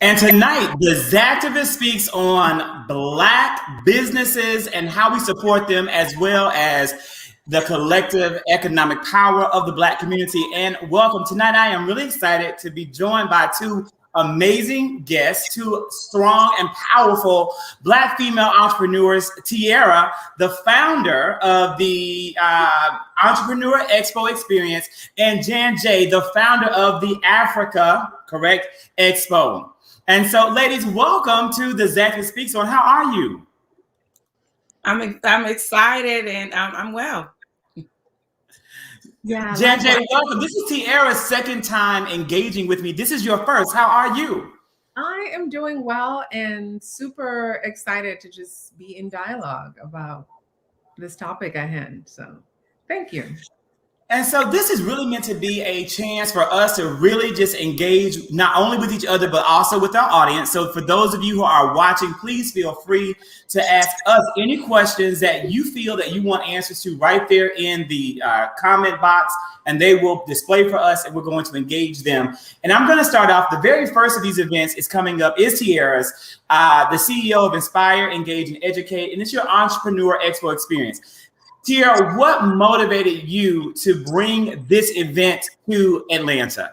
And tonight, the Zactivist speaks on Black businesses and how we support them, as well as the collective economic power of the Black community. And welcome. Tonight, I am really excited to be joined by two amazing guests, two strong and powerful Black female entrepreneurs. Tiara, the founder of the Entrepreneur Expo Experience, and Jan J, the founder of the Africa, correct, Expo. And so, ladies, welcome to the Zactivist Speaks On. How are you? I'm excited and I'm well. Yeah. Jan J, welcome. This is Tiara's second time engaging with me. This is your first. How are you? I am doing well and super excited to just be in dialogue about this topic at hand. So, thank you. And so this is really meant to be a chance for us to really just engage not only with each other, but also with our audience. So for those of you who are watching, please feel free to ask us any questions that you feel that you want answers to right there in the comment box, and they will display for us, and we're going to engage them. And I'm going to start off. The very first of these events is coming up is Tiara's, the CEO of Inspire, Engage, and Educate, and it's your Entrepreneur Expo Experience. Tiara, what motivated you to bring this event to Atlanta?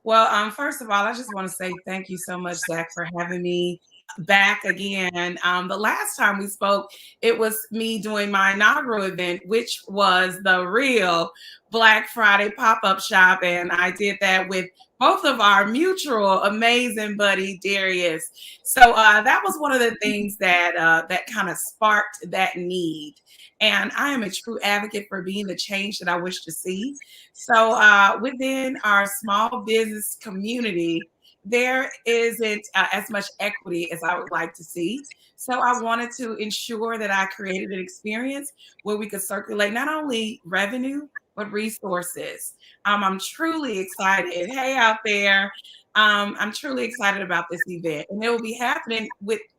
Well, first of all, I just want to say thank you so much, Zach, for having me back again. The last time we spoke, it was me doing my inaugural event, which was the real Black Friday pop-up shop. And I did that with both of our mutual amazing buddy, Darius. So that was one of the things that kind of sparked that need. And I am a true advocate for being the change that I wish to see. So within our small business community, there isn't as much equity as I would like to see. So I wanted to ensure that I created an experience where we could circulate not only revenue, but resources. I'm truly excited. Hey, out there. I'm truly excited about this event. And it will be happening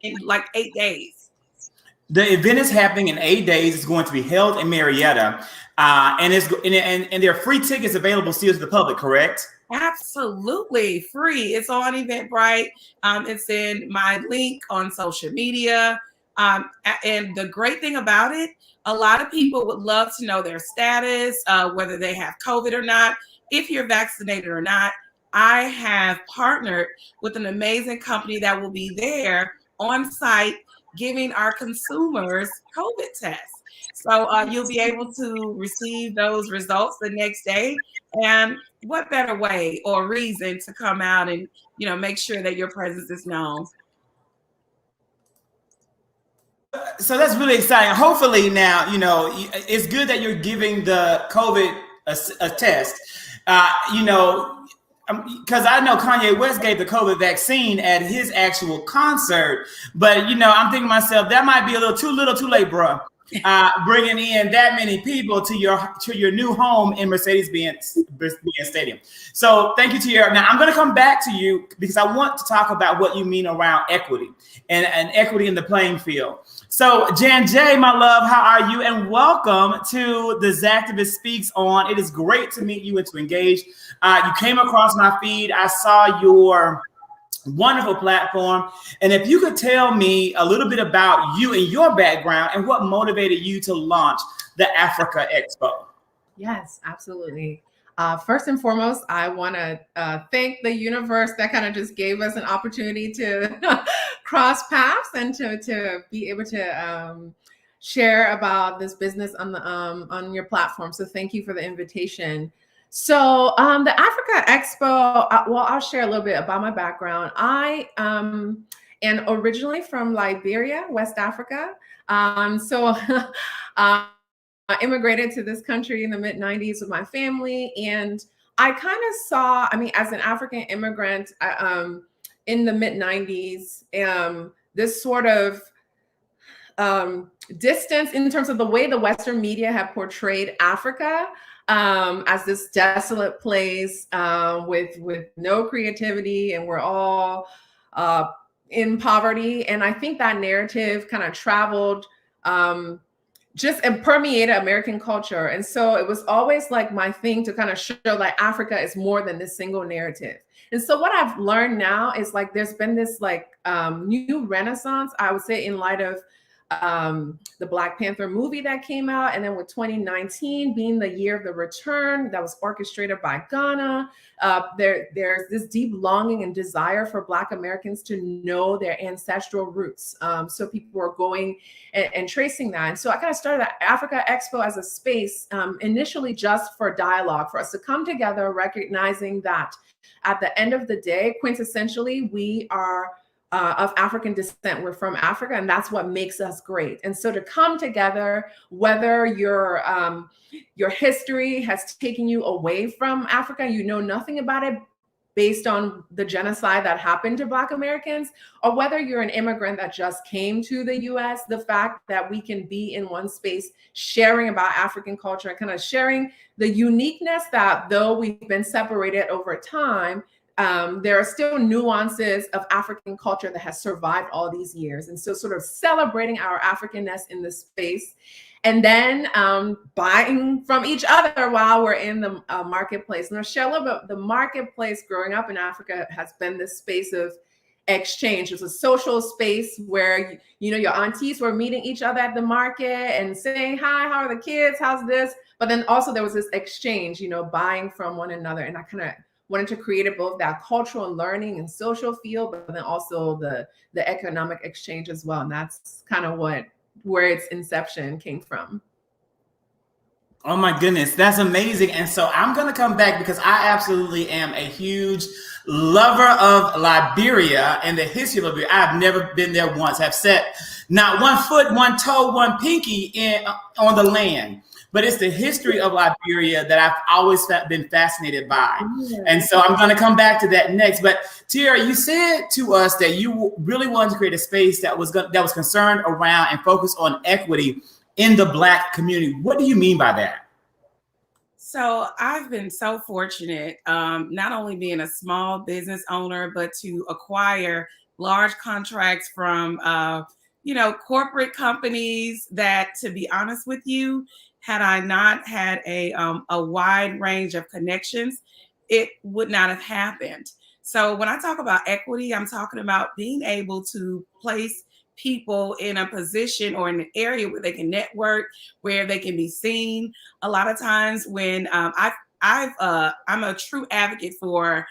in like 8 days. The event is happening in 8 days. It's going to be held in Marietta, and there are free tickets available still to the public, correct? Absolutely free. It's on Eventbrite. It's in my link on social media. And the great thing about it, a lot of people would love to know their status, whether they have COVID or not, if you're vaccinated or not. I have partnered with an amazing company that will be there on site giving our consumers COVID tests. So you'll be able to receive those results the next day. And what better way or reason to come out and, make sure that your presence is known. So that's really exciting. Hopefully now, it's good that you're giving the COVID a test. Because I know Kanye West gave the COVID vaccine at his actual concert, but I'm thinking to myself, that might be a little too late, bro. Bringing in that many people to your new home in Mercedes-Benz Stadium. So thank you, Tiara. Now I'm going to come back to you because I want to talk about what you mean around equity and equity in the playing field. So Jan J, my love, how are you? And welcome to the Zactivist Speaks On. It is great to meet you and to engage. You came across my feed. I saw your wonderful platform. And if you could tell me a little bit about you and your background and what motivated you to launch the Africa Expo. Yes, absolutely. First and foremost, I want to thank the universe that kind of just gave us an opportunity to cross paths and to be able to share about this business on your platform. So thank you for the invitation. So the Africa Expo, I'll share a little bit about my background. I am originally from Liberia, West Africa. I immigrated to this country in the mid-90s with my family. And I kind of saw, as an African immigrant in the mid-90s, this sort of distance in terms of the way the Western media have portrayed Africa as this desolate place with no creativity, and we're all in poverty. And I think that narrative kind of traveled and permeated American culture. And so it was always like my thing to kind of show like Africa is more than this single narrative. And so what I've learned now is like there's been this like new renaissance, I would say, in light of the Black Panther movie that came out, and then with 2019 being the year of the return that was orchestrated by Ghana, there's this deep longing and desire for Black Americans to know their ancestral roots. So people are going and tracing that. And so I kind of started the Africa Expo as a space initially just for dialogue, for us to come together, recognizing that at the end of the day, quintessentially, we are of African descent. We're from Africa, and that's what makes us great. And so to come together, whether your history has taken you away from Africa, you know nothing about it based on the genocide that happened to Black Americans, or whether you're an immigrant that just came to the US, the fact that we can be in one space sharing about African culture and kind of sharing the uniqueness that though we've been separated over time, there are still nuances of African culture that has survived all these years. And so sort of celebrating our Africanness in this space, and then buying from each other while we're in the marketplace. And I'll share a little bit, the marketplace growing up in Africa has been this space of exchange. It's a social space where, you know, your aunties were meeting each other at the market and saying, hi, how are the kids? How's this? But then also there was this exchange, you know, buying from one another. And I kind of wanted to create both that cultural learning and social feel, but then also the economic exchange as well. And that's kind of where its inception came from. Oh my goodness, that's amazing. And so I'm going to come back because I absolutely am a huge lover of Liberia and the history of Liberia. I've never been there once. I've set not one foot, one toe, one pinky on the land. But it's the history of Liberia that I've always been fascinated by. And so I'm going to come back to that next. But Tiara, you said to us that you really wanted to create a space that was concerned around and focused on equity in the Black community. What do you mean by that? So I've been so fortunate, not only being a small business owner, but to acquire large contracts from, corporate companies that, to be honest with you, had I not had a wide range of connections, it would not have happened. So when I talk about equity, I'm talking about being able to place people in a position or in an area where they can network, where they can be seen. A lot of times when I'm a true advocate for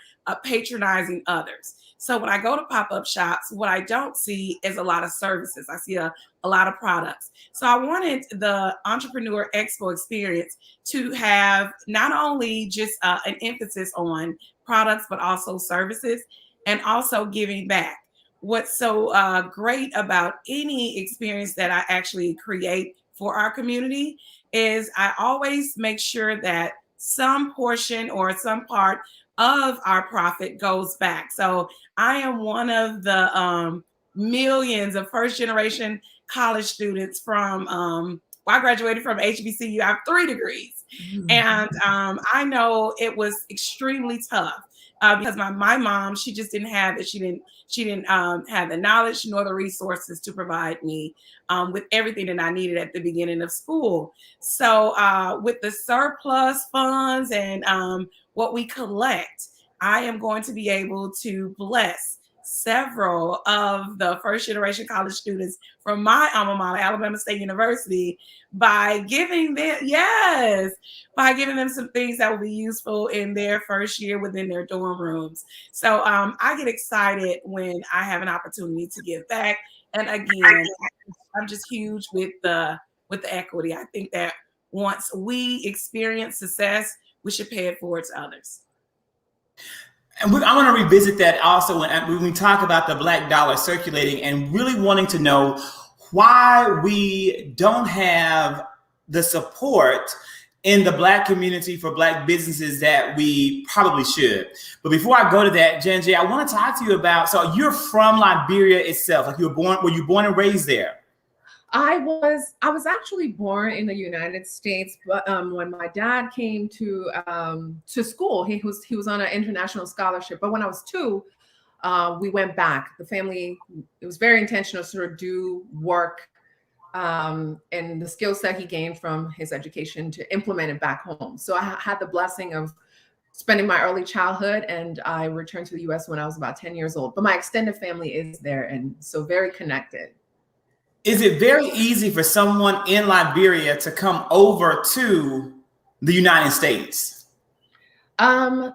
patronizing others. So when I go to pop-up shops, what I don't see is a lot of services. I see a lot of products. So I wanted the Entrepreneur Expo experience to have not only just an emphasis on products, but also services and also giving back. What's so great about any experience that I actually create for our community is I always make sure that some portion or some part of our profit goes back. So I am one of the millions of first generation college students from, I graduated from HBCU. I have 3 degrees. And I know it was extremely tough because my mom, she just didn't have it. She didn't have the knowledge nor the resources to provide me with everything that I needed at the beginning of school. So with the surplus funds and what we collect, I am going to be able to bless several of the first generation college students from my alma mater, Alabama State University, by giving them some things that will be useful in their first year within their dorm rooms. So I get excited when I have an opportunity to give back. And again, I'm just huge with the equity. I think that once we experience success, we should pay it forward to others. And I want to revisit that also when we talk about the Black dollar circulating and really wanting to know why we don't have the support in the Black community for Black businesses that we probably should. But before I go to that, Jen J, I want to talk to you about, so you're from Liberia itself, like were you born and raised there? I was actually born in the United States, but when my dad came to school, he was on an international scholarship. But when I was 2, we went back. The family, it was very intentional to sort of do work and the skill set he gained from his education to implement it back home. So I had the blessing of spending my early childhood, and I returned to the US when I was about 10 years old. But my extended family is there, and so very connected. Is it very easy for someone in Liberia to come over to the United States?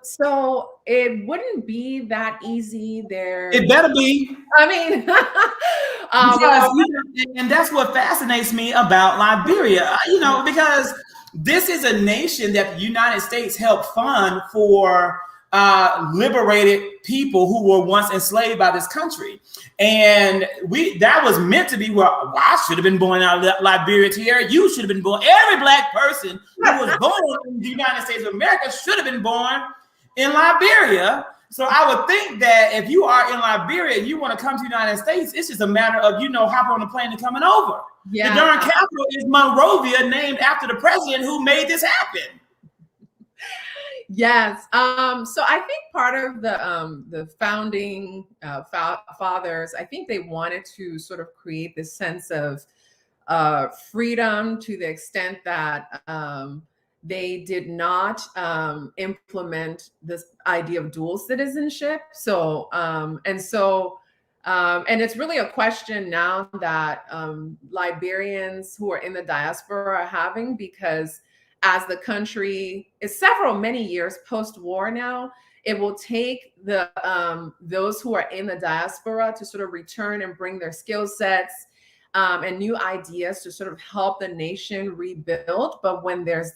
So it wouldn't be that easy there. It better be. I mean, and that's what fascinates me about Liberia, because this is a nation that the United States helped fund for liberated people who were once enslaved by this country. And that was meant to be, well, I should have been born out of Liberia, Tierra. You should have been born. Every Black person who was born in the United States of America should have been born in Liberia. So I would think that if you are in Liberia and you want to come to the United States, it's just a matter of, hopping on the plane and coming over. Yeah. The darn capital is Monrovia, named after the president who made this happen. Yes. So I think part of the founding fathers, I think they wanted to sort of create this sense of freedom to the extent that they did not implement this idea of dual citizenship. So and it's really a question now that Liberians who are in the diaspora are having, because as the country is many years post-war now, it will take those who are in the diaspora to sort of return and bring their skill sets and new ideas to sort of help the nation rebuild. But when there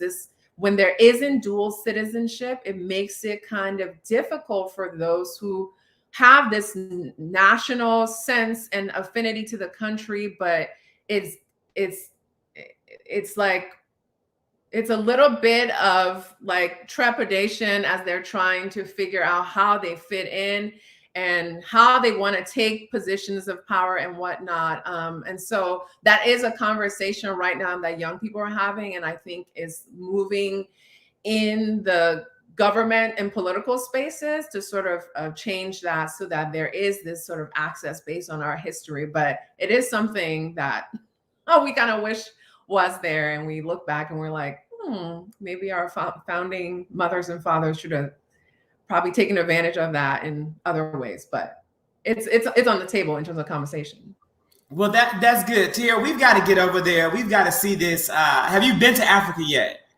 isn't dual citizenship, it makes it kind of difficult for those who have this national sense and affinity to the country, but it's like, it's a little bit of like trepidation as they're trying to figure out how they fit in and how they want to take positions of power and whatnot. And so that is a conversation right now that young people are having, and I think is moving in the government and political spaces to sort of change that, so that there is this sort of access based on our history. But it is something that we kind of wish was there, and we look back and we're like, maybe our founding mothers and fathers should have probably taken advantage of that in other ways. But it's on the table in terms of conversation. Well, that's good, Tia. We've got to get over there. We've got to see this. Have you been to Africa yet?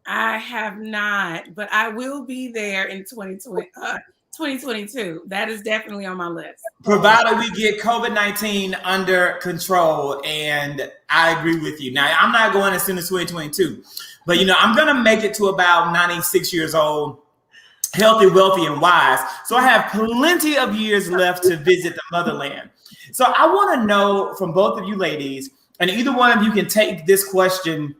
I have not, but I will be there in 2022. That is definitely on my list. Provided we get COVID-19 under control, and I agree with you. Now, I'm not going as soon as 2022, but I'm going to make it to about 96 years old, healthy, wealthy, and wise. So I have plenty of years left to visit the motherland. So I want to know from both of you ladies, and either one of you can take this question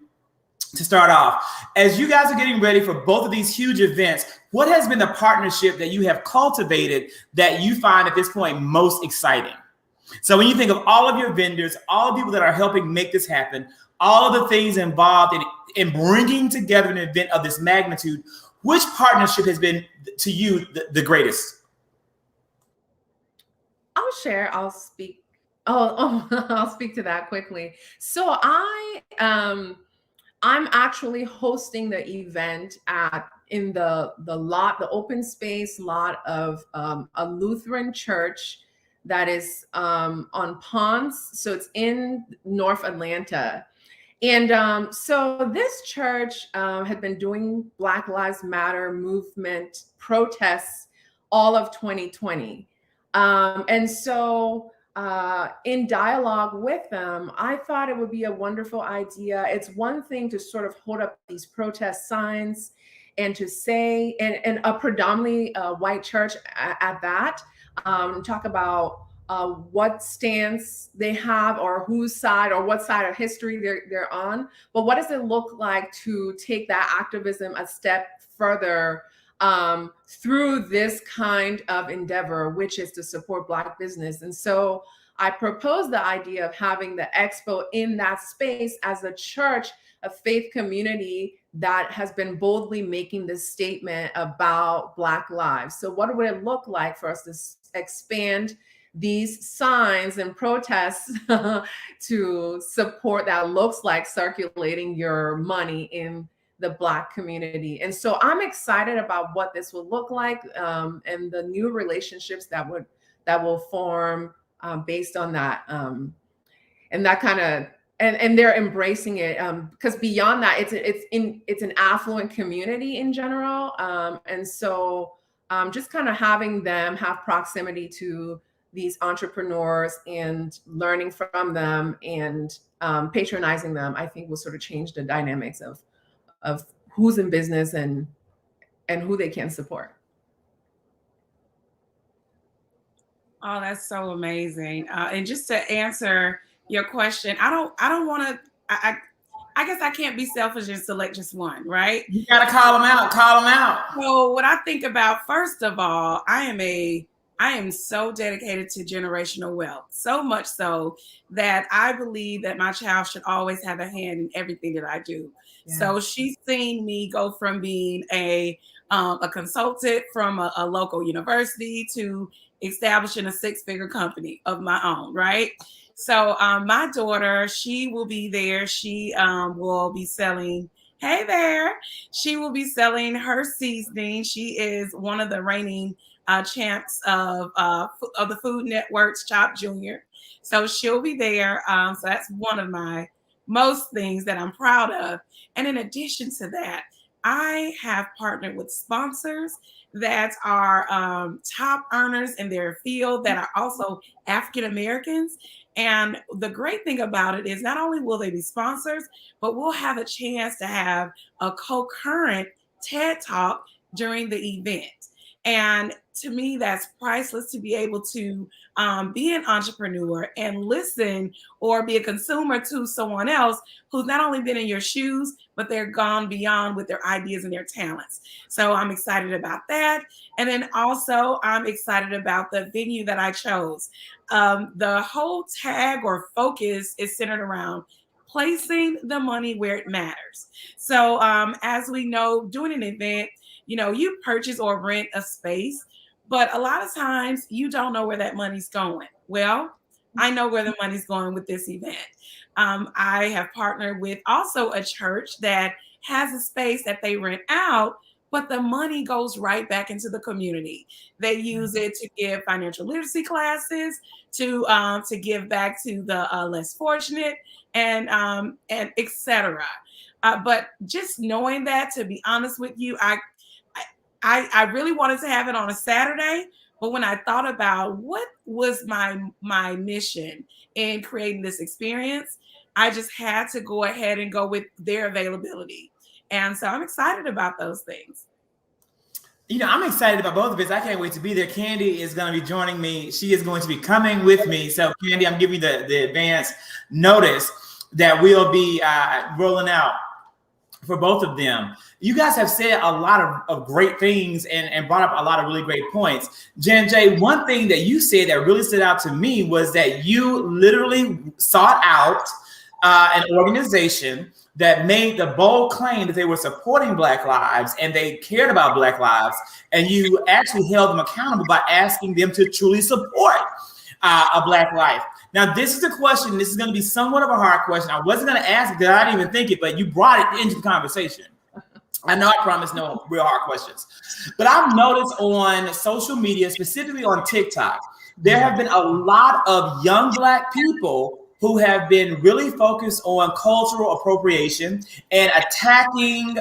to start off. As you guys are getting ready for both of these huge events, what has been the partnership that you have cultivated that you find at this point most exciting? So when you think of all of your vendors, all the people that are helping make this happen, all of the things involved in bringing together an event of this magnitude, which partnership has been to you the greatest? I'll share. I'll speak. I'll speak to that quickly. So I'm actually hosting the event in the open space lot of a Lutheran church that is on Ponce. So it's in North Atlanta. And so this church had been doing Black Lives Matter movement protests all of 2020. And so in dialogue with them, I thought it would be a wonderful idea. It's one thing to sort of hold up these protest signs and to say, and a predominantly white church at that, talk about what stance they have or whose side or what side of history they're on. But what does it look like to take that activism a step further through this kind of endeavor, which is to support Black business? And so I proposed the idea of having the expo in that space as a church, a faith community that has been boldly making this statement about Black lives. So what would it look like for us to expand these signs and protests to support that looks like circulating your money in the Black community. And so I'm excited about what this will look like, and the new relationships that will form based on that, and that kind of, and they're embracing it, because beyond that, it's an affluent community in general, and so just kind of having them have proximity to these entrepreneurs and learning from them and patronizing them, I think will sort of change the dynamics of who's in business and who they can support. Oh, that's so amazing. And just to answer your question, I don't want to. I guess I can't be selfish and select just one, right? You gotta call them out. Call them out. So what I think about, first of all, I am so dedicated to generational wealth, so much so that I believe that my child should always have a hand in everything that I do. Yeah. So she's seen me go from being a consultant from a local university to establishing a 6-figure company of my own, right? So my daughter, she will be there. She will be selling. Hey there. She will be selling her seasoning. She is one of the reigning champs of the Food Network's Chop Junior. So she'll be there. So that's one of my most things that I'm proud of. And in addition to that, I have partnered with sponsors that are top earners in their field that are also African Americans. And the great thing about it is not only will they be sponsors, but we'll have a chance to have a co-current TED Talk during the event. And to me, that's priceless, to be able to be an entrepreneur and listen or be a consumer to someone else who's not only been in your shoes, but they're gone beyond with their ideas and their talents. So I'm excited about that. And then also I'm excited about the venue that I chose. The whole tag or focus is centered around placing the money where it matters. So as we know, doing an event, you purchase or rent a space, but a lot of times you don't know where that money's going. Well, I know where the money's going with this event. I have partnered with also a church that has a space that they rent out, but the money goes right back into the community. They use it to give financial literacy classes, to give back to the less fortunate, and etc. But just knowing that, to be honest with you, I really wanted to have it on a Saturday, but when I thought about what was my mission in creating this experience, I just had to go ahead and go with their availability. And so I'm excited about those things. I'm excited about both of us. I can't wait to be there. Candy is going to be joining me. She is going to be coming with me. So Candy, I'm giving you the advance notice that we'll be rolling out for both of them. You guys have said a lot of great things and brought up a lot of really great points. Jen J, one thing that you said that really stood out to me was that you literally sought out an organization that made the bold claim that they were supporting Black lives and they cared about Black lives. And you actually held them accountable by asking them to truly support a Black life. Now, this is a question. This is going to be somewhat of a hard question. I wasn't going to ask it because I didn't even think it, but you brought it into the conversation. I know I promised no real hard questions. But I've noticed on social media, specifically on TikTok, there have been a lot of young Black people who have been really focused on cultural appropriation and attacking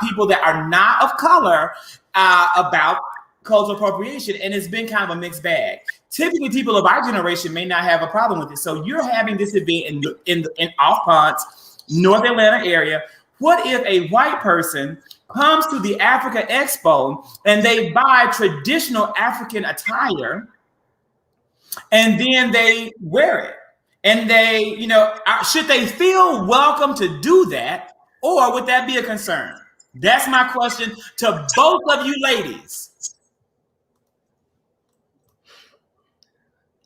people that are not of color about cultural appropriation. And it's been kind of a mixed bag. Typically, people of our generation may not have a problem with it. So you're having this event in Off Ponce, North Atlanta area. What if a white person comes to the Africa Expo and they buy traditional African attire and then they wear it? And they, should they feel welcome to do that, or would that be a concern? That's my question to both of you ladies.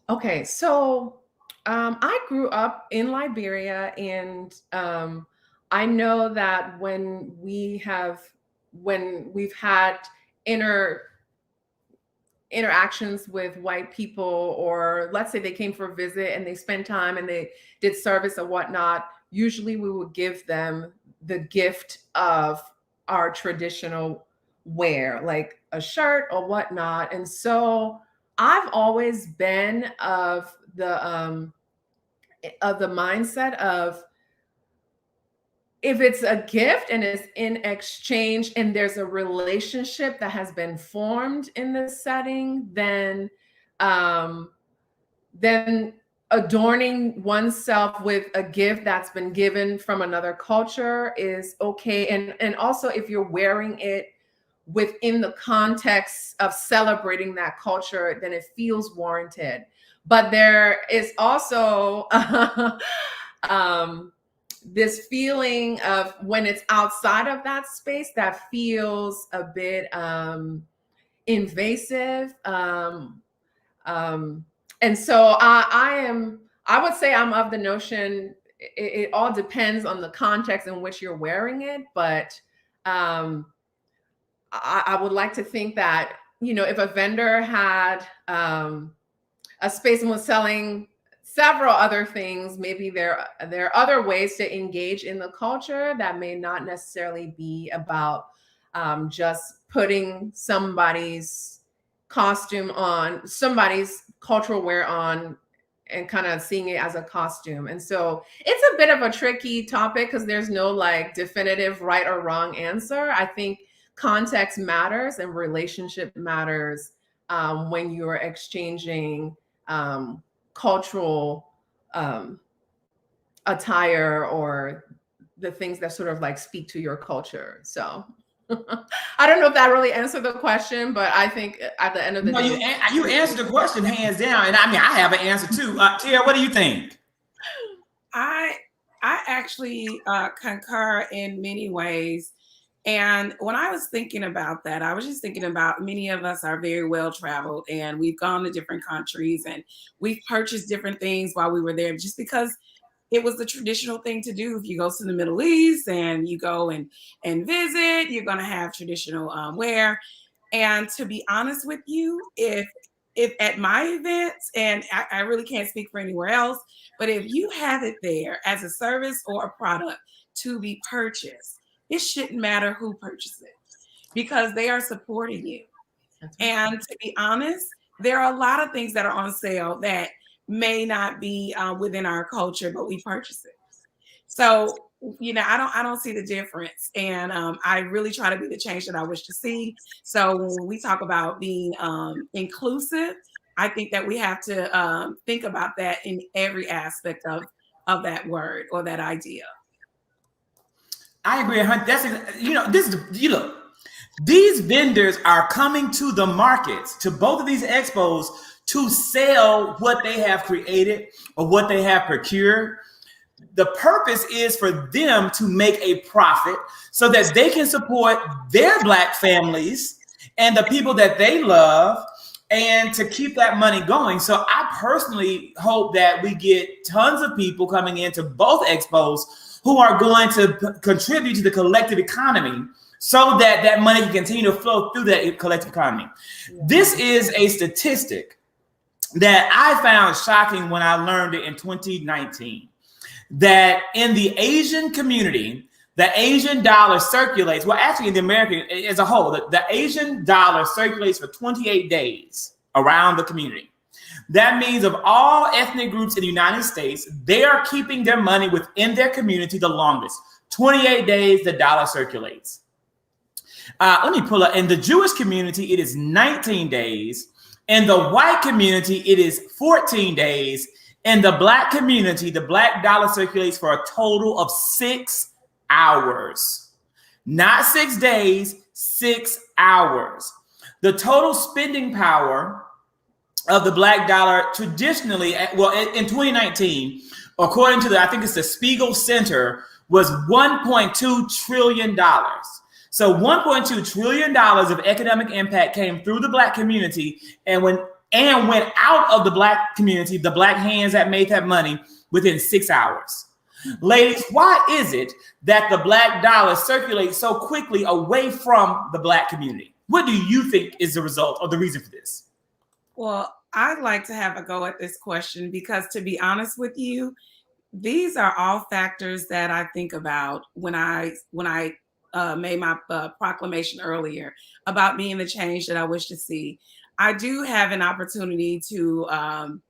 Okay, so I grew up in Liberia, and I know that when we've had interactions with white people, or let's say they came for a visit and they spent time and they did service or whatnot, usually we would give them the gift of our traditional wear, like a shirt or whatnot. And so I've always been of the mindset of, if it's a gift and it's in exchange and there's a relationship that has been formed in this setting, then adorning oneself with a gift that's been given from another culture is okay. And also, if you're wearing it within the context of celebrating that culture, then it feels warranted. But there is also this feeling of when it's outside of that space that feels a bit invasive. And so I would say I'm of the notion it all depends on the context in which you're wearing it. But I would like to think that, if a vendor had a space and was selling several other things, maybe there are other ways to engage in the culture that may not necessarily be about just putting somebody's costume on, somebody's cultural wear on, and kind of seeing it as a costume. And so it's a bit of a tricky topic because there's no like definitive right or wrong answer. I think context matters and relationship matters when you're exchanging cultural attire or the things that sort of like speak to your culture. So I don't know if that really answered the question, but I think at the end of the day, you answered the question hands down, and I mean I have an answer too. Tia, what do you think? I actually concur in many ways. And when I was thinking about that, I was just thinking about many of us are very well traveled and we've gone to different countries and we've purchased different things while we were there just because it was the traditional thing to do. If you go to the Middle East and you go and visit, you're going to have traditional wear. And to be honest with you, if at my events, and I really can't speak for anywhere else, but if you have it there as a service or a product to be purchased, it shouldn't matter who purchases it because they are supporting you. And to be honest, there are a lot of things that are on sale that may not be within our culture, but we purchase it. So, I don't see the difference. And I really try to be the change that I wish to see. So when we talk about being inclusive, I think that we have to think about that in every aspect of that word or that idea. I agree, Hunt. Look, these vendors are coming to the markets, to both of these expos, to sell what they have created or what they have procured. The purpose is for them to make a profit so that they can support their Black families and the people that they love and to keep that money going. So I personally hope that we get tons of people coming into both expos who are going to contribute to the collective economy so that that money can continue to flow through that collective economy. Yeah. This is a statistic that I found shocking when I learned it in 2019, that in the Asian community, the Asian dollar circulates, well, actually in the American as a whole, the Asian dollar circulates for 28 days around the community. That means of all ethnic groups in the United States, they are keeping their money within their community the longest. 28 days, the dollar circulates. Let me pull up. In the Jewish community, it is 19 days. In the white community, it is 14 days. In the Black community, the Black dollar circulates for a total of 6 hours. Not 6 days, 6 hours. The total spending power of the Black dollar traditionally, well, in 2019, according to I think it's the Spiegel Center, was $1.2 trillion. So $1.2 trillion of economic impact came through the Black community and went out of the Black community, the Black hands that made that money, within 6 hours. Ladies, why is it that the Black dollar circulates so quickly away from the Black community? What do you think is the result or the reason for this? Well, I'd like to have a go at this question because, to be honest with you, These are all factors that I think about when I made my proclamation earlier about being the change that I wish to see. I do have an opportunity to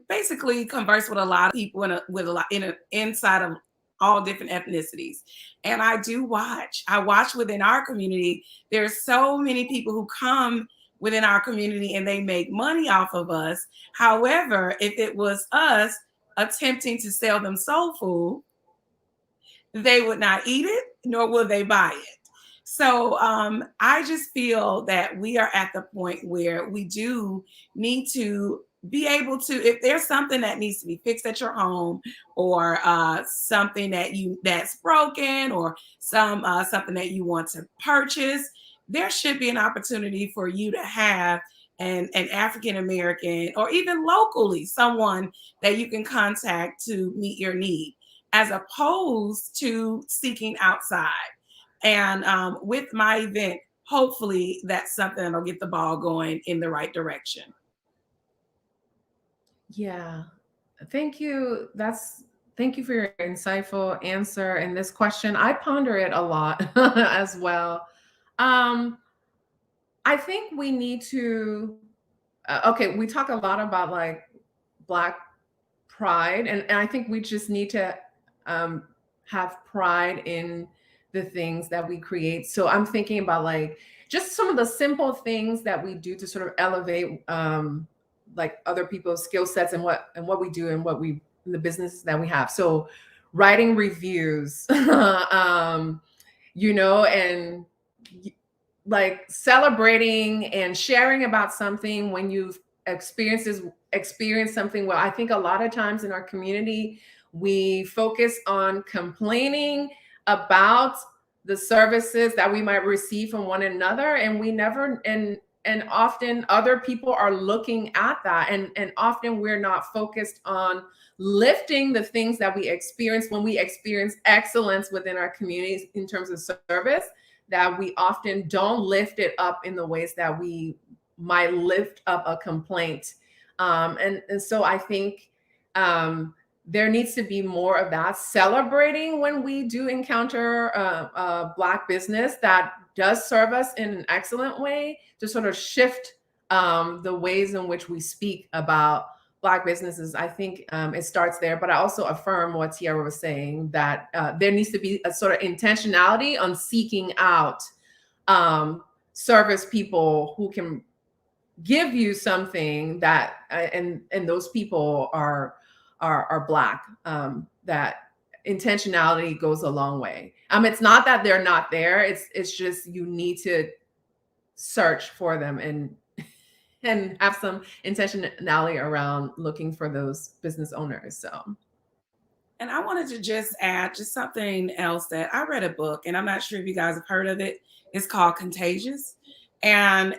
basically converse with a lot of people with a lot inside of all different ethnicities, and I do watch. I watch within our community. There's so many people who come within our community and they make money off of us. However, if it was us attempting to sell them soul food, they would not eat it, nor will they buy it. So I just feel that we are at the point where we do need to be able to, if there's something that needs to be fixed at your home, or something that's broken, or something that you want to purchase, there should be an opportunity for you to have an African American, or even locally someone that you can contact to meet your need, as opposed to seeking outside. And with my event, hopefully that's something that'll get the ball going in the right direction. Yeah. Thank you. Thank you for your insightful answer in this question. I ponder it a lot as well. Um, I think we need to, okay, we talk a lot about like Black pride, and I think we just need to um, have pride in the things that we create. So I'm thinking about like just some of the simple things that we do to sort of elevate like other people's skill sets and what we do and what we in the business that we have. So writing reviews, and like celebrating and sharing about something when you've experienced something. Well, I think a lot of times in our community we focus on complaining about the services that we might receive from one another, and we never and often other people are looking at that, and often we're not focused on lifting the things that we experience when we experience excellence within our communities in terms of service, that we often don't lift it up in the ways that we might lift up a complaint. And so I think there needs to be more of that, celebrating when we do encounter a Black business that does serve us in an excellent way, to sort of shift the ways in which we speak about Black businesses. I think it starts there, but I also affirm what Tiara was saying, that there needs to be a sort of intentionality on seeking out service people who can give you something that, and those people are Black. That intentionality goes a long way. It's not that they're not there. It's just you need to search for them and have some intentionality around looking for those business owners. So, And I wanted to just add just something else, that I read a book, and I'm not sure if you guys have heard of it. It's called Contagious. And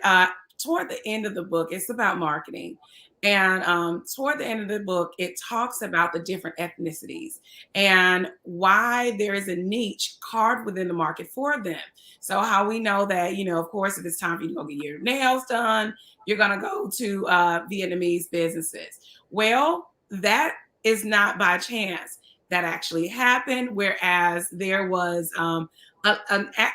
toward the end of the book, it's about marketing. And toward the end of the book, it talks about the different ethnicities and why there is a niche carved within the market for them. So how we know that, of course, if it's time for you to go get your nails done, you're going to go to Vietnamese businesses. Well, that is not by chance. That actually happened, whereas there was an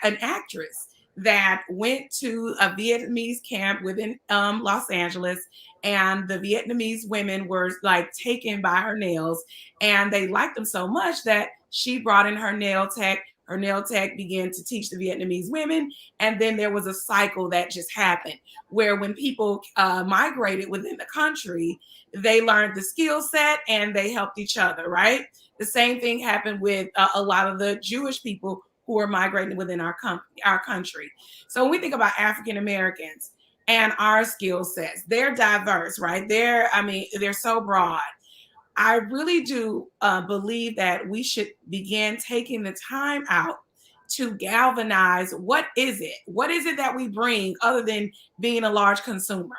actress that went to a Vietnamese camp within Los Angeles, and the Vietnamese women were like taken by her nails, and they liked them so much that she brought in her nail tech. Her nail tech began to teach the Vietnamese women, and then there was a cycle that just happened, where when people migrated within the country, they learned the skill set and they helped each other, right? The same thing happened with a lot of the Jewish people who are migrating within our country. So when we think about African Americans and our skill sets, they're diverse, right? They're so broad. I really do believe that we should begin taking the time out to galvanize what is it? What is it that we bring other than being a large consumer?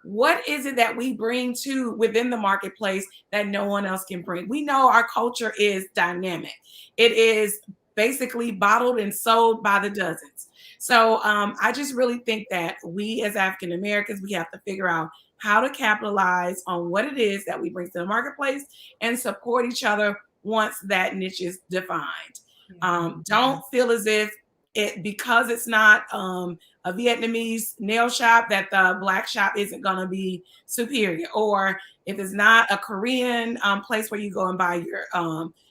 What is it that we bring to within the marketplace that no one else can bring? We know our culture is dynamic. It is basically bottled and sold by the dozens. So I just really think that we as African Americans, we have to figure out how to capitalize on what it is that we bring to the marketplace and support each other once that niche is defined. Don't feel as if because it's not a Vietnamese nail shop that the Black shop isn't going to be superior, or if it's not a Korean place where you go and buy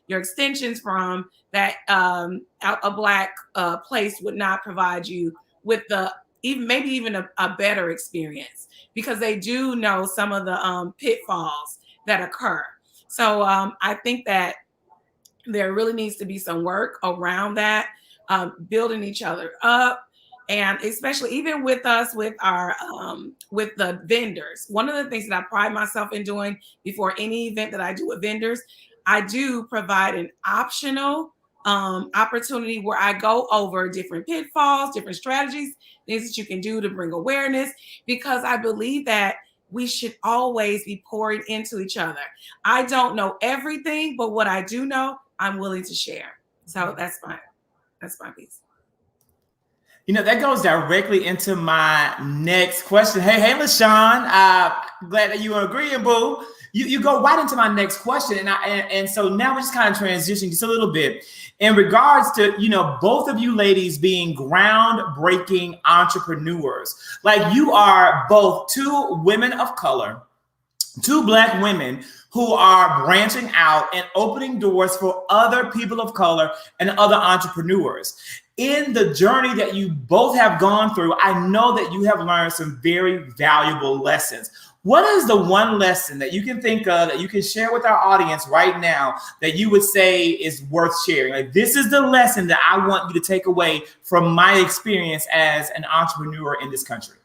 your extensions from, that a Black place would not provide you with maybe even a better experience, because they do know some of the pitfalls that occur. So I think that there really needs to be some work around that, building each other up. And especially even with us, with our with the vendors, one of the things that I pride myself in doing before any event that I do with vendors, I do provide an optional opportunity where I go over different pitfalls, different strategies, things that you can do to bring awareness, because I believe that we should always be pouring into each other. I don't know everything, but what I do know, I'm willing to share. So that's my piece. You know, that goes directly into my next question. Hey, LaShawn, glad that you are agreeing, boo. You go right into my next question, and so now we're just kind of transitioning just a little bit in regards to, you know, both of you ladies being groundbreaking entrepreneurs. Like, you are both two women of color, two Black women who are branching out and opening doors for other people of color and other entrepreneurs. In the journey that you both have gone through, I know that you have learned some very valuable lessons. What is the one lesson that you can think of that you can share with our audience right now that you would say is worth sharing? Like, this is the lesson that I want you to take away from my experience as an entrepreneur in this country.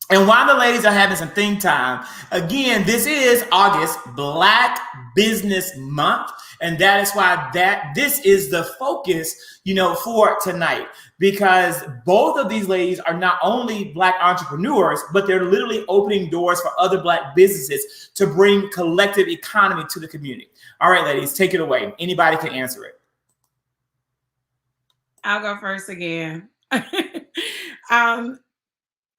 And while the ladies are having some think time, again, this is August, Black Business Month. And that is why this is the focus, you know, for tonight, because both of these ladies are not only Black entrepreneurs, but they're literally opening doors for other Black businesses to bring collective economy to the community. All right, ladies, take it away. Anybody can answer it. I'll go first again.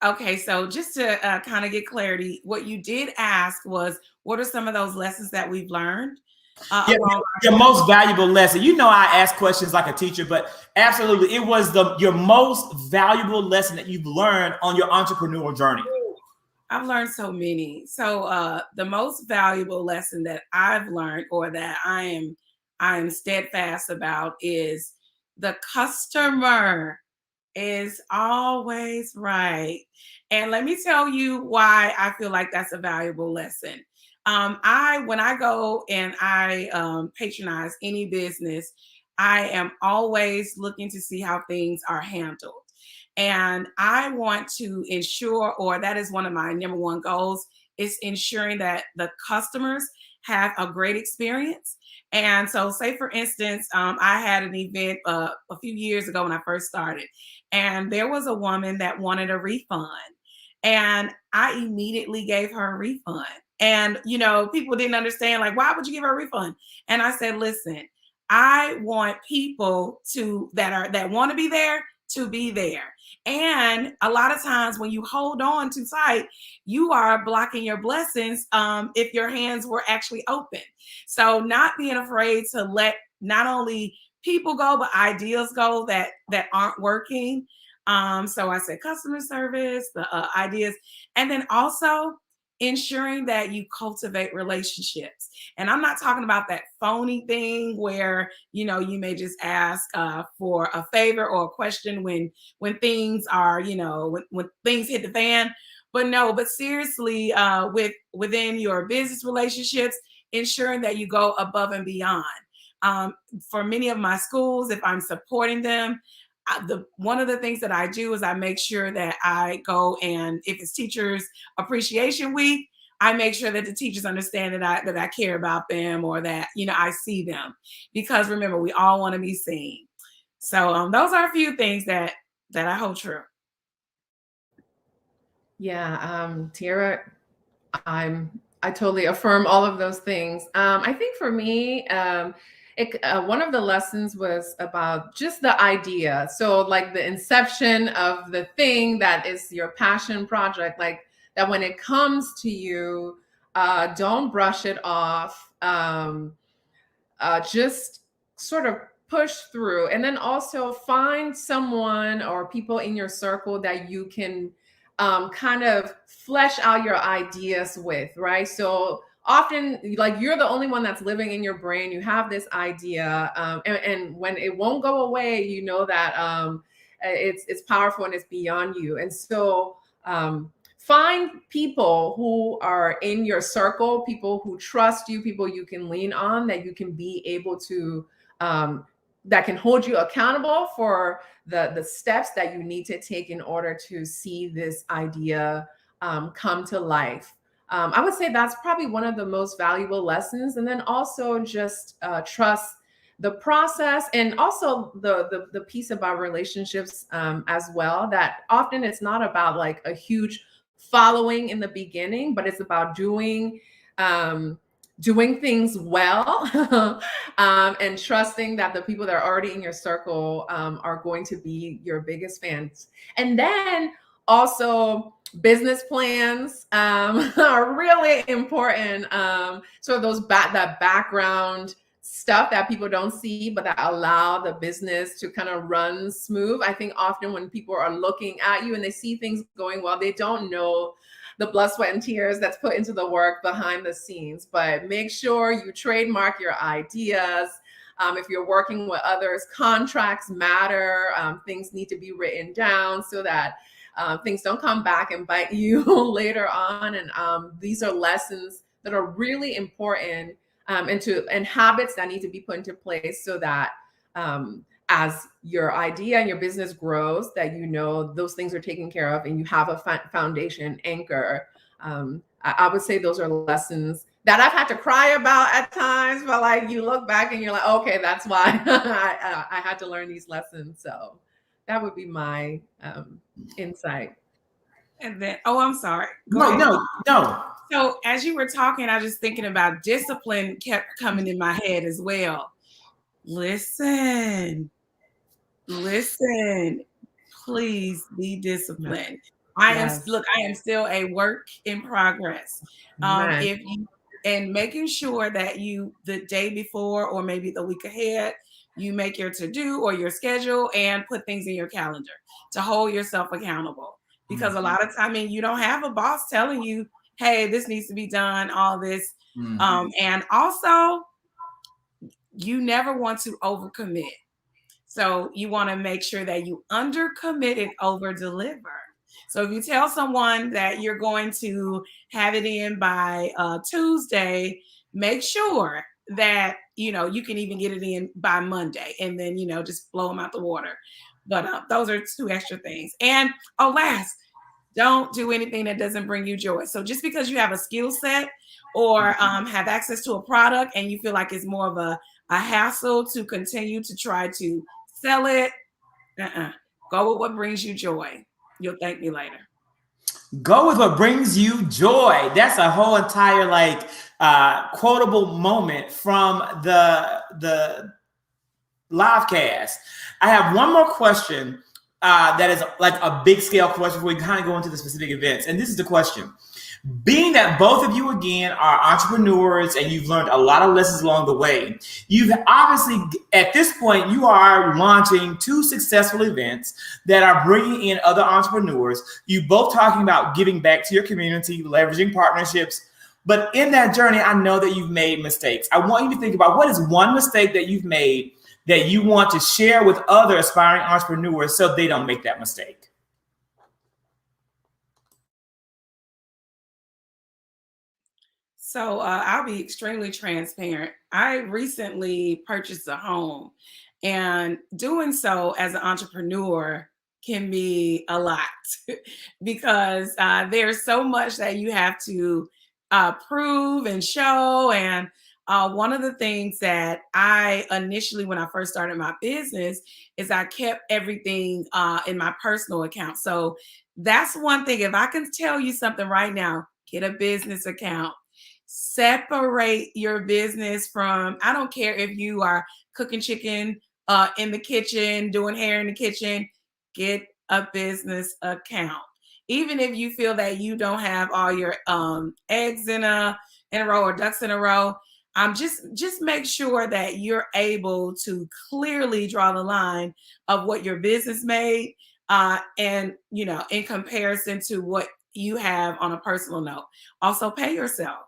Okay, so just to kind of get clarity, what you did ask was, what are some of those lessons that we've learned? Your most valuable lesson. You know, I ask questions like a teacher, but absolutely, it was your most valuable lesson that you've learned on your entrepreneurial journey. I've learned so many. So the most valuable lesson that I've learned, or that I am steadfast about, is the customer is always right. And let me tell you why I feel like that's a valuable lesson. When I go and I patronize any business, I am always looking to see how things are handled. And I want to ensure, or that is one of my number one goals, is ensuring that the customers have a great experience. And so, say for instance, I had an event a few years ago when I first started, and there was a woman that wanted a refund, and I immediately gave her a refund. And, you know, people didn't understand, like, why would you give her a refund? And I said, listen, I want people that want to be there to be there. And a lot of times when you hold on too tight, you are blocking your blessings if your hands were actually open. So not being afraid to let not only people go, but ideas go that aren't working. So I said customer service, the ideas, and then also ensuring that you cultivate relationships. And I'm not talking about that phony thing where, you know, you may just ask for a favor or a question when things are, you know, when things hit the fan. But no, but seriously, within your business relationships, ensuring that you go above and beyond. For many of my schools, if I'm supporting them, one of the things that I do is I make sure that I go, and if it's Teachers Appreciation Week, I make sure that the teachers understand that I care about them, or that, you know, I see them, because remember, we all want to be seen. So those are a few things that I hold true. Yeah, Tiara, I totally affirm all of those things. I think for me, one of the lessons was about just the idea. So like the inception of the thing that is your passion project, like that when it comes to you, don't brush it off. Just sort of push through, and then also find someone or people in your circle that you can kind of flesh out your ideas with, right? So often, like, you're the only one that's living in your brain. You have this idea, and when it won't go away, you know that it's powerful and it's beyond you. And so find people who are in your circle, people who trust you, people you can lean on, that you can be able to that can hold you accountable for the steps that you need to take in order to see this idea come to life. I would say that's probably one of the most valuable lessons. And then also just trust the process, and also the piece about relationships as well, that often it's not about like a huge following in the beginning, but it's about doing things well and trusting that the people that are already in your circle are going to be your biggest fans. And then also business plans are really important. So those that background stuff that people don't see, but that allow the business to kind of run smooth. I think often when people are looking at you and they see things going well, they don't know the blood, sweat, and tears that's put into the work behind the scenes. But make sure you trademark your ideas. If you're working with others, contracts matter. Things need to be written down so that things don't come back and bite you later on. And these are lessons that are really important, and habits that need to be put into place so that as your idea and your business grows, that you know those things are taken care of and you have a foundation anchor. I would say those are lessons that I've had to cry about at times, but like you look back and you're like, okay, that's why I had to learn these lessons. So that would be my insight. And then, oh, I'm sorry. Go ahead. No. So as you were talking, I was just thinking about discipline kept coming in my head as well. Listen, please be disciplined. Yes. I am still a work in progress. If you, and making sure that you, the day before or maybe the week ahead, you make your to-do or your schedule and put things in your calendar to hold yourself accountable. Because a lot of time, I mean, you don't have a boss telling you, hey, this needs to be done, all this. And also, you never want to overcommit. So you want to make sure that you undercommit and over deliver. So if you tell someone that you're going to have it in by Tuesday, make sure that you can even get it in by Monday, and then just blow them out the water. But those are two extra things. And last, don't do anything that doesn't bring you joy. So just because you have a skill set or have access to a product and you feel like it's more of a hassle to continue to try to sell it, go with what brings you joy. You'll thank me later. Go with what brings you joy. That's a whole entire quotable moment from the live cast. I have one more question that is like a big scale question before we kind of go into the specific events. And this is the question. Being that both of you, again, are entrepreneurs and you've learned a lot of lessons along the way, you've obviously, at this point, you are launching 2 successful events that are bringing in other entrepreneurs. You both talking about giving back to your community, leveraging partnerships. But in that journey, I know that you've made mistakes. I want you to think about what is one mistake that you've made that you want to share with other aspiring entrepreneurs so they don't make that mistake. So I'll be extremely transparent. I recently purchased a home, and doing so as an entrepreneur can be a lot because there's so much that you have to prove and show. And one of the things that I initially, when I first started my business, is I kept everything in my personal account. So that's one thing. If I can tell you something right now, get a business account. Separate your business from, I don't care if you are cooking chicken in the kitchen, doing hair in the kitchen, get a business account. even if you feel that you don't have all your eggs in a row or ducks in a row, just make sure that you're able to clearly draw the line of what your business made, and in comparison to what you have on a personal note. Also, pay yourself.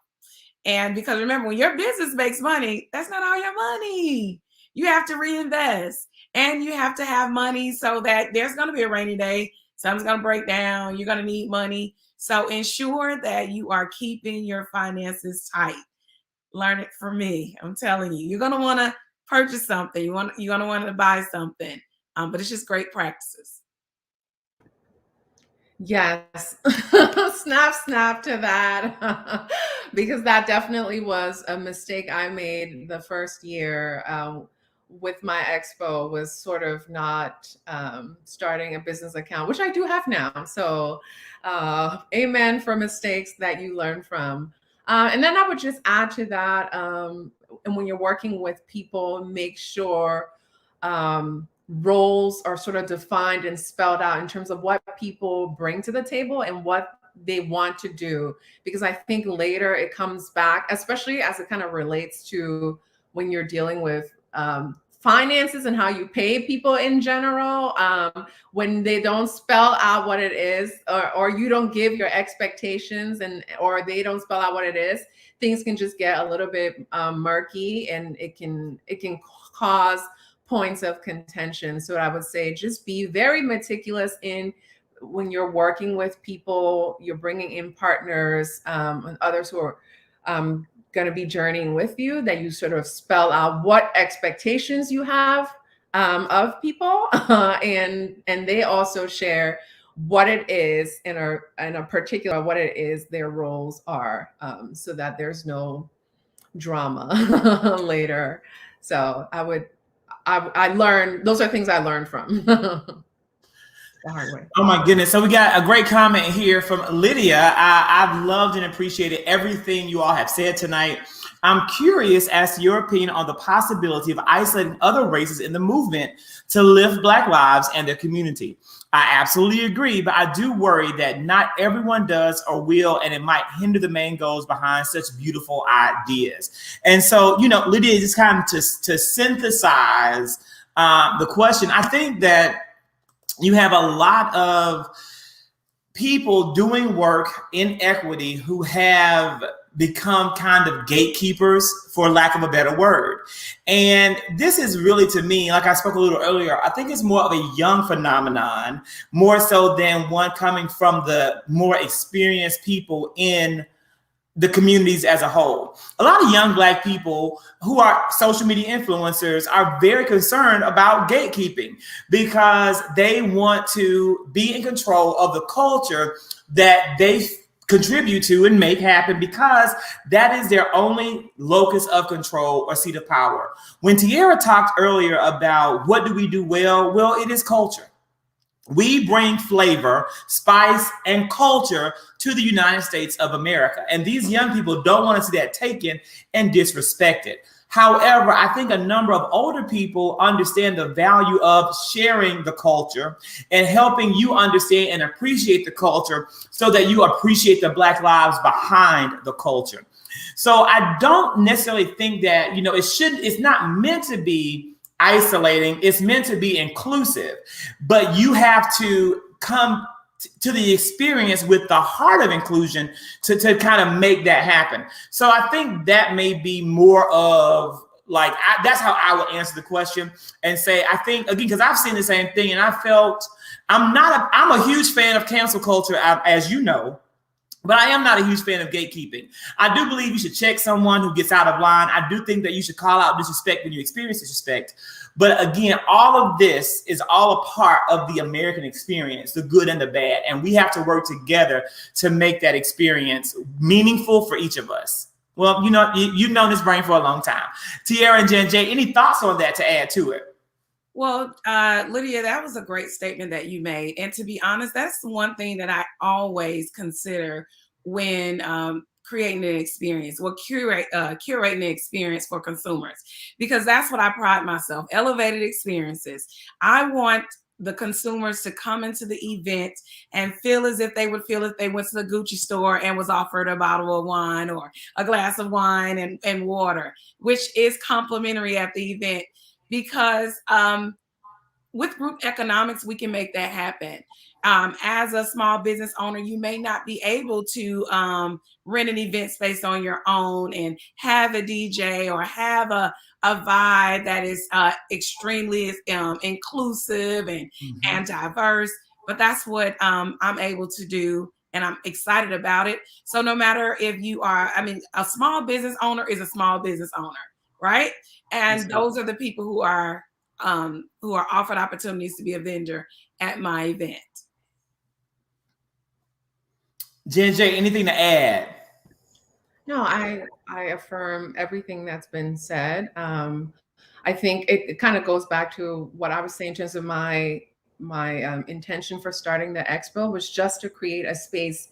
And because remember, when your business makes money, that's not all your money. You have to reinvest, and you have to have money so that there's going to be a rainy day. Something's going to break down. You're going to need money. So ensure that you are keeping your finances tight. Learn it from me. I'm telling you, you're going to want to purchase something. You're going to want to buy something. But it's just great practices. Yes. Snap to that. Because that definitely was a mistake I made the first year with my expo, was sort of not starting a business account, which I do have now. So amen for mistakes that you learn from. And then I would just add to that, and when you're working with people, make sure roles are sort of defined and spelled out in terms of what people bring to the table and what they want to do. Because I think later it comes back, especially as it kind of relates to when you're dealing with finances and how you pay people in general, when they don't spell out what it is, or you don't give your expectations, or they don't spell out what it is, things can just get a little bit murky, and it can cause points of contention. So I would say just be very meticulous in when you're working with people, you're bringing in partners and others who are going to be journeying with you, that you sort of spell out what expectations you have of people, and they also share what it is in a particular, what it is their roles are, so that there's no drama later. So I learned, those are things I learned from the hard way. Oh my goodness. So we got a great comment here from Lydia. I've loved and appreciated everything you all have said tonight. I'm curious as to your opinion on the possibility of isolating other races in the movement to lift Black lives and their community. I absolutely agree, but I do worry that not everyone does or will, and it might hinder the main goals behind such beautiful ideas. And so, Lydia, just kind of to synthesize the question, I think that you have a lot of people doing work in equity who have become kind of gatekeepers, for lack of a better word. And this is really, to me, like I spoke a little earlier, I think it's more of a young phenomenon, more so than one coming from the more experienced people in the communities as a whole. A lot of young Black people who are social media influencers are very concerned about gatekeeping, because they want to be in control of the culture that they contribute to and make happen, because that is their only locus of control or seat of power. When Tiara talked earlier about what do we do well, it is culture. We bring flavor, spice, and culture to the United States of America. And these young people don't want to see that taken and disrespected. However, I think a number of older people understand the value of sharing the culture and helping you understand and appreciate the culture, so that you appreciate the Black lives behind the culture. So I don't necessarily think that, it's not meant to be isolating. It's meant to be inclusive, but you have to come to the experience with the heart of inclusion to kind of make that happen. So I think that may be more of that's how I would answer the question, and say, I think, again, because I've seen the same thing, and I felt I'm a huge fan of cancel culture, as you know. But I am not a huge fan of gatekeeping. I do believe you should check someone who gets out of line. I do think that you should call out disrespect when you experience disrespect. But again, all of this is all a part of the American experience, the good and the bad. And we have to work together to make that experience meaningful for each of us. Well, you've known this brain for a long time. Tiara and Jen J, any thoughts on that to add to it? Well, Lydia, that was a great statement that you made. And to be honest, that's one thing that I always consider when creating an experience, curating the experience for consumers, because that's what I pride myself, elevated experiences. I want the consumers to come into the event and feel as if they would feel if they went to the Gucci store and was offered a bottle of wine or a glass of wine and water, which is complimentary at the event. Because with group economics, we can make that happen. As a small business owner, you may not be able to rent an event space on your own and have a DJ or have a vibe that is extremely inclusive and diverse. But that's what I'm able to do. And I'm excited about it. So no matter if you are, I mean, a small business owner is a small business owner, right? And those are the people who are offered opportunities to be a vendor at my event. Jen J, anything to add? No, I affirm everything that's been said. I think it kind of goes back to what I was saying in terms of my intention for starting the expo was just to create a space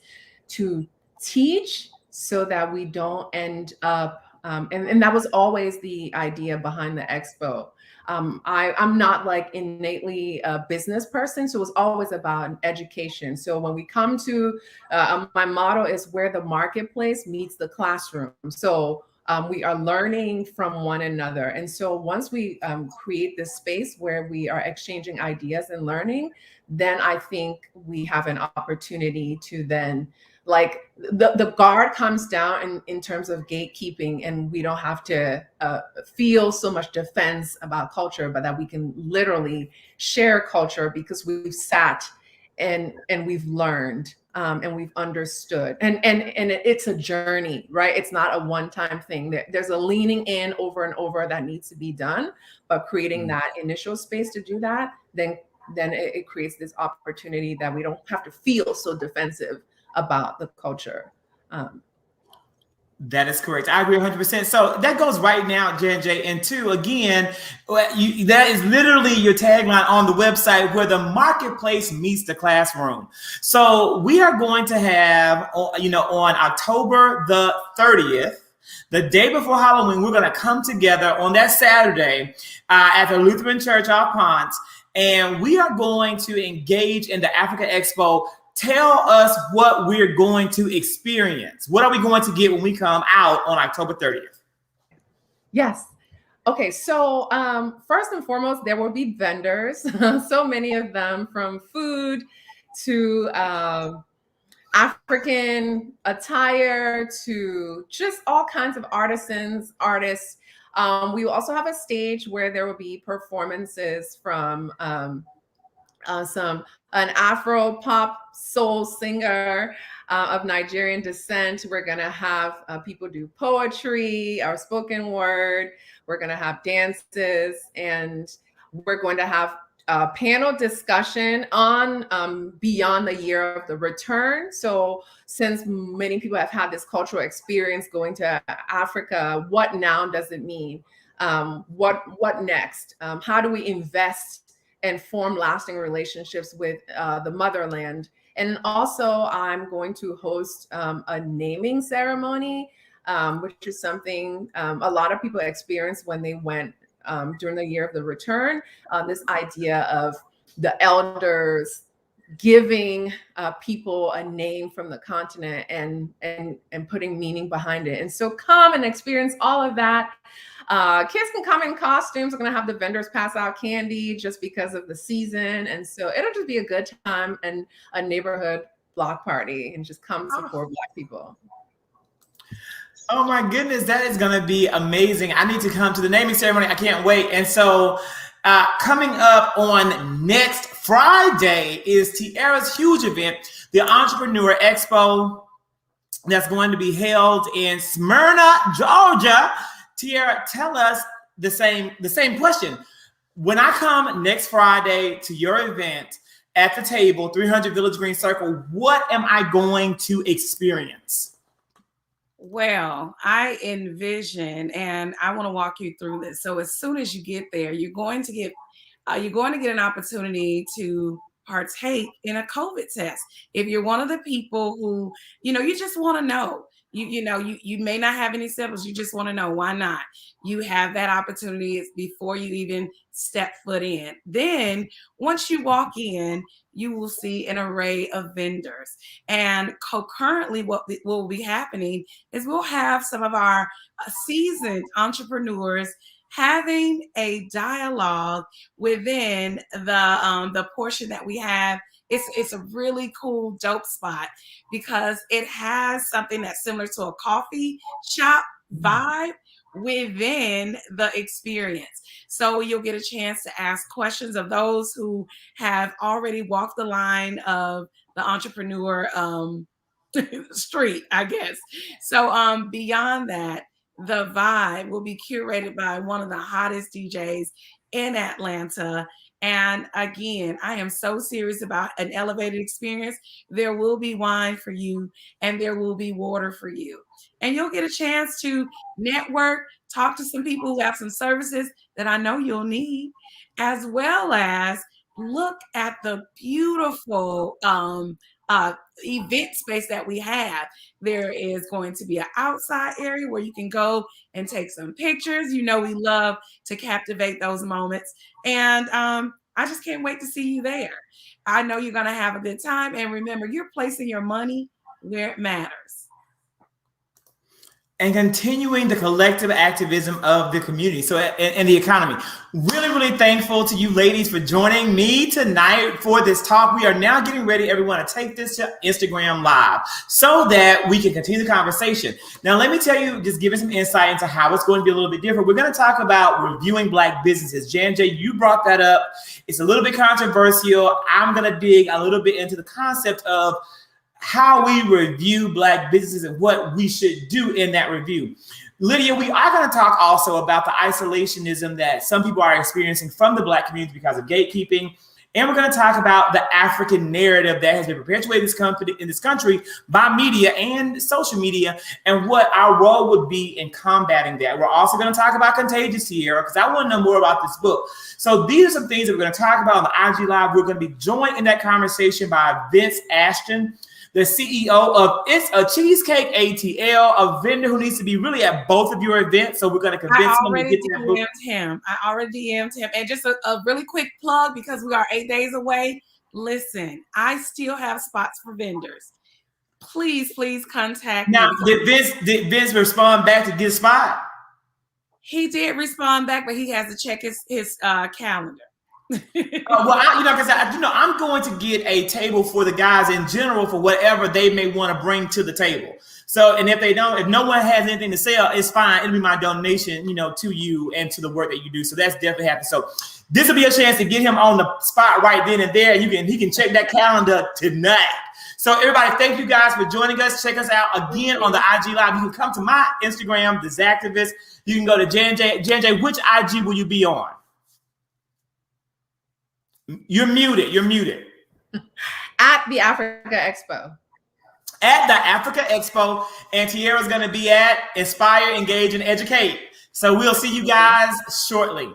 to teach so that we don't end up and that was always the idea behind the expo. I'm not like innately a business person, so it was always about education. So when we come to my motto is where the marketplace meets the classroom. So we are learning from one another. And so once we create this space where we are exchanging ideas and learning, then I think we have an opportunity to then like the guard comes down in terms of gatekeeping, and we don't have to feel so much defense about culture, but that we can literally share culture because we've sat and we've learned and we've understood, and it's a journey, right? It's not a one-time thing. There's a leaning in over and over that needs to be done, but creating that initial space to do that, then it creates this opportunity that we don't have to feel so defensive about the culture. That is correct. I agree 100%. So that goes right now, Jen J. And two, again, that is literally your tagline on the website, where the marketplace meets the classroom. So we are going to have, on October the 30th, the day before Halloween, we're going to come together on that Saturday at the Lutheran Church off Ponce, and we are going to engage in the Africa Expo. Tell us what we're going to experience. What are we going to get when we come out on October 30th? Yes. Okay, so first and foremost, there will be vendors. So many of them, from food to African attire to just all kinds of artists. We will also have a stage where there will be performances from an Afro pop soul singer of Nigerian descent. We're going to have people do poetry or spoken word. We're going to have dances, and we're going to have a panel discussion on beyond the year of the return. So since many people have had this cultural experience going to Africa, what now does it mean? What next? How do we invest and form lasting relationships with the motherland? And also, I'm going to host a naming ceremony, which is something a lot of people experienced when they went during the year of the return. This idea of the elders giving people a name from the continent and putting meaning behind it. And so come and experience all of that. Kids can come in costumes. We're going to have the vendors pass out candy just because of the season. And so it'll just be a good time and a neighborhood block party, and just come support Black people. Oh my goodness, that is going to be amazing. I need to come to the naming ceremony. I can't wait. And so coming up on next Friday is Tiara's huge event, the Entrepreneur Expo, that's going to be held in Smyrna, Georgia. Tiara, tell us the same question. When I come next Friday to your event at the table, 300 Village Green Circle, what am I going to experience? Well, I envision, and I want to walk you through this. So as soon as you get there, you're going to get an opportunity to partake in a COVID test. If you're one of the people who, you just want to know, you may not have any siblings. You just want to know why not. You have that opportunity before you even step foot in. Then once you walk in, you will see an array of vendors. And concurrently, what will be happening is we'll have some of our seasoned entrepreneurs having a dialogue within the portion that we have. It's a really cool, dope spot because it has something that's similar to a coffee shop vibe within the experience. So you'll get a chance to ask questions of those who have already walked the line of the entrepreneur street, I guess. So beyond that, the vibe will be curated by one of the hottest DJs in Atlanta. And again, I am so serious about an elevated experience. There will be wine for you and there will be water for you. And you'll get a chance to network, talk to some people who have some services that I know you'll need, as well as look at the beautiful event space that we have. There is going to be an outside area where you can go and take some pictures. We love to captivate those moments. And I just can't wait to see you there. I know you're going to have a good time. And remember, you're placing your money where it matters. And continuing the collective activism of the community, so and the economy. Really, really thankful to you ladies for joining me tonight for this talk. We are now getting ready, everyone, to take this to Instagram Live so that we can continue the conversation. Now, let me tell you, just giving some insight into how it's going to be a little bit different. We're going to talk about reviewing Black businesses. J&J, you brought that up. It's a little bit controversial. I'm going to dig a little bit into the concept of how we review Black businesses and what we should do in that review. Lydia, we are going to talk also about the isolationism that some people are experiencing from the Black community because of gatekeeping. And we're going to talk about the African narrative that has been perpetuated in this country by media and social media and what our role would be in combating that. We're also going to talk about Contagious here because I want to know more about this book. So these are some things that we're going to talk about on the IG Live. We're going to be joined in that conversation by Vince Ashton, the CEO of It's a Cheesecake ATL, a vendor who needs to be really at both of your events. So we're going to convince him to get that book. I already DM'd him. And just a really quick plug because we are 8 days away. Listen, I still have spots for vendors. Please contact me. Now, did Vince respond back to get a spot? He did respond back, but he has to check his calendar. Well, I'm going to get a table for the guys in general for whatever they may want to bring to the table. So, and if no one has anything to sell, it's fine. It'll be my donation, to you and to the work that you do. So that's definitely happening. So this will be a chance to get him on the spot right then and there. He can check that calendar tonight. So everybody, thank you guys for joining us. Check us out again on the IG Live. You can come to my Instagram, the Zactivist. You can go to J&J. J&J, which IG will you be on? You're muted. At the Africa Expo. At the Africa Expo, and Tierra's going to be at Inspire, Engage, and Educate. So we'll see you guys shortly.